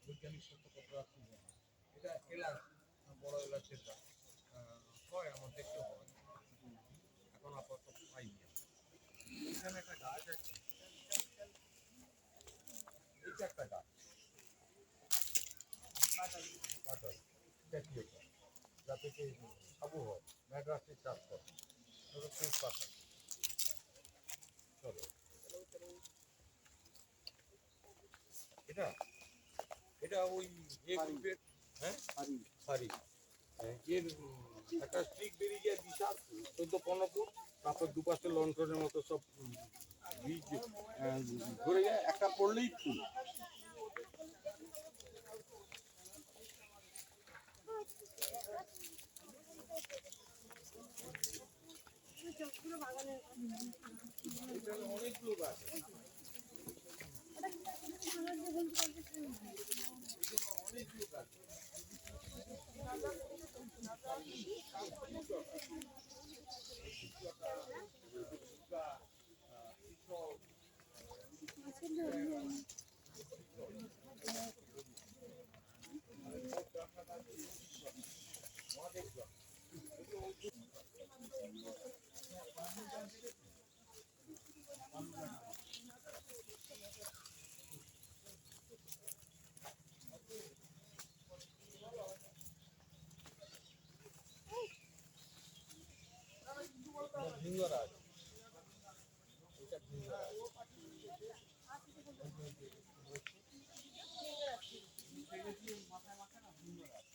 বৈজ্ঞানিক সত্যপত্র আছে এটা এলাচ বড় এলাচের গাছ হয় আমার দেখতে হয় এখন আপাতত পাইনি এখানে একটা গাছ আছে এটা একটা গাছ কাঁঠাল জাতীয় যাতে সাবু হয় ম্যাড্রাসের চাষ করে খুব পাতা চলো এটা এটা ওই গ্রুপের হ্যাঁ সারি এর একটা স্টিক বেরিয়ে যায় বিশাল 14-15 ফুট তারপর দুপাশে লন্ঠনের মতো সব বীজ ধরে যায় একটা পড়লেই ফুল অনেকগুলো গাছ অনেকগুলো গাছ ভিঙ্গরাজ এটা ভিঙ্গরাজ মাথায় মাথায় না ভিঙ্গরাজ